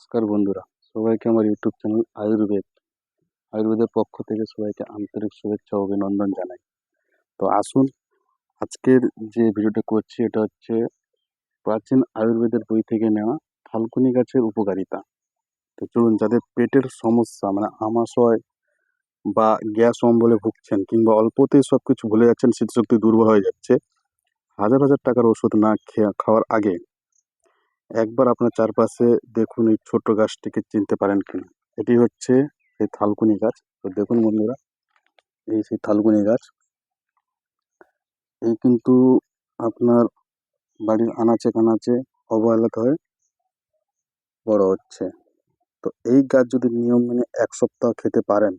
নমস্কার বন্ধুরা, সবাইকে আমার ইউটিউব চ্যানেল আয়ুর্বেদের পক্ষ থেকে সবাইকে আন্তরিক শুভেচ্ছা ও অভিনন্দন জানাই। তো আসুন, আজকের যে ভিডিওটা করছি এটা হচ্ছে প্রাচীন আয়ুর্বেদের বই থেকে নেওয়া থালকুনি গাছের উপকারিতা। তো চলুন, যাদের পেটের সমস্যা মানে আমাশয় বা গ্যাস অম্বলে ভুগছেন কিংবা অল্পতেই সবকিছু ভুলে যাচ্ছেন, স্মৃতিশক্তি দুর্বল হয়ে যাচ্ছে, হাজার হাজার টাকার ওষুধ না খাওয়ার আগে একবার আপনার চারপাশে দেখুন এই ছোট গাছটিকে চিনতে পারেন কিনা। এটি হচ্ছে সেই থালকুনি গাছ। তো দেখুন বন্ধুরা, এই সেই থালকুনি গাছ। এই কিন্তু আপনার বাড়ির আনাচে কানাচে অবহেলিত হয়ে বড় হচ্ছে। তো এই গাছ যদি নিয়ম মেনে 1 সপ্তাহ খেতে পারেন,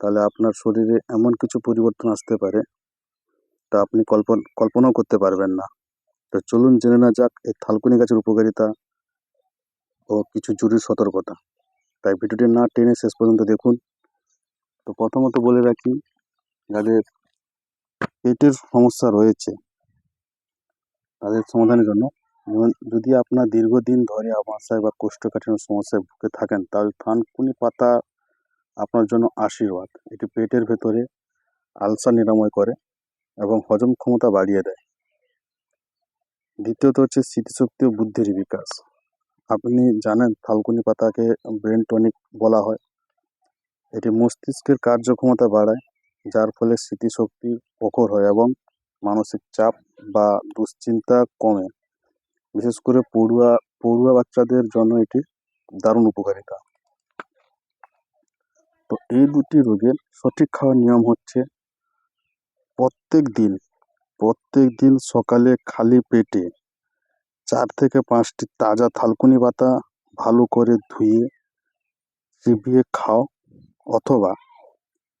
তাহলে আপনার শরীরে এমন কিছু পরিবর্তন আসতে পারে তা আপনি কল্পনাও করতে পারবেন না। তো চলুন জেনে নেওয়া যাক এই থালকুনি গাছের উপকারিতা ও কিছু জরুরি সতর্কতা। তাই ভিডিওটি না টেনে শেষ পর্যন্ত দেখুন। তো প্রথমত বলে রাখি, যাদের পেটের সমস্যা রয়েছে তাদের সমাধানের জন্য, যদি আপনার দীর্ঘদিন ধরে আমাশয় বা কোষ্ঠকাঠিন্য সমস্যায় ভুগে থাকেন, তাহলে থানকুনি পাতা আপনার জন্য আশীর্বাদ। এটি পেটের ভেতরে আলসার নিরাময় করে এবং হজম ক্ষমতা বাড়িয়ে দেয়। দ্বিতীয়ত হচ্ছে স্মৃতিশক্তি ও বুদ্ধির বিকাশ। আপনি জানেন থালকুনি পাতাকে ব্রেন টনিক বলা হয়। এটি মস্তিষ্কের কার্যক্ষমতা বাড়ায়, যার ফলে স্মৃতিশক্তি প্রখর হয় এবং মানসিক চাপ বা দুশ্চিন্তা কমে। বিশেষ করে পড়ুয়া পড়ুয়া বাচ্চাদের জন্য এটি দারুণ উপকারিতা। তো এই দুটি রোগের সঠিক খাওয়ার নিয়ম হচ্ছে, প্রত্যেক দিন সকালে খালি পেটে 4 থেকে 5টি তাজা থালকুনি পাতা ভালো করে ধুয়ে চিবিয়ে খাও, অথবা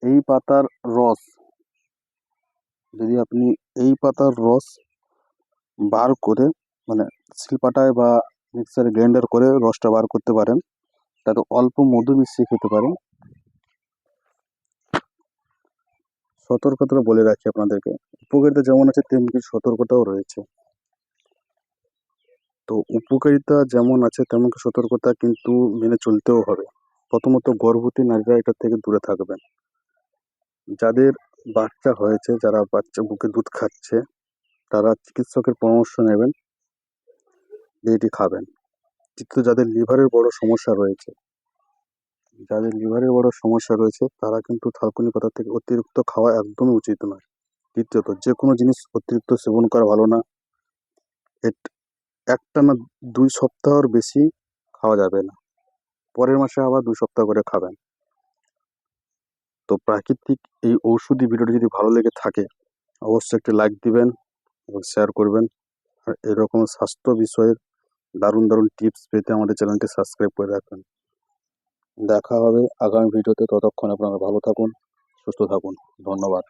এই পাতার রস, যদি আপনি এই পাতার রস বার করে মানে শিলপাটায় বা মিক্সারে গ্রাইন্ডার করে রসটা বার করতে পারেন, তাতে অল্প মধু মিশিয়ে খেতে পারেন। সতর্কতা বলে রাখি আপনাদেরকে, উপকারিতা যেমন আছে তেমনি কিছু সতর্কতাও রয়েছে। তো উপকারিতা যেমন আছে তেমন কিছু সতর্কতা কিন্তু মেনে চলতেও হবে। প্রথমত, গর্ভবতী নারীরা এটা থেকে দূরে থাকবেন। যাদের বাচ্চা হয়েছে, যারা বাচ্চা বুকে দুধ খাচ্ছে, তারা চিকিৎসকের পরামর্শ নেবেন যে এটি খাবেন। তৃতীয়, যাদের লিভারের বড় সমস্যা রয়েছে তারা কিন্তু থালকুনি পাতা থেকে অতিরিক্ত খাওয়া একদমই উচিত নয়। তৃতীয়ত, যে কোনো জিনিস অতিরিক্ত সেবন করা ভালো না। একটানা 2 সপ্তাহর বেশি খাওয়া যাবে না। পরের মাসে আবার 2 সপ্তাহ করে খাবেন। তো প্রাকৃতিক এই ঔষধি ভিডিওটি যদি ভালো লেগে থাকে, অবশ্যই একটি লাইক দিবেন এবং শেয়ার করবেন। আর এরকম স্বাস্থ্য বিষয়ের দারুণ দারুণ টিপস পেতে আমাদের চ্যানেলটি সাবস্ক্রাইব করে রাখবেন। দেখা হবে আগামী ভিডিওতে। ততক্ষণ আপনারা ভালো থাকুন, সুস্থ থাকুন। ধন্যবাদ।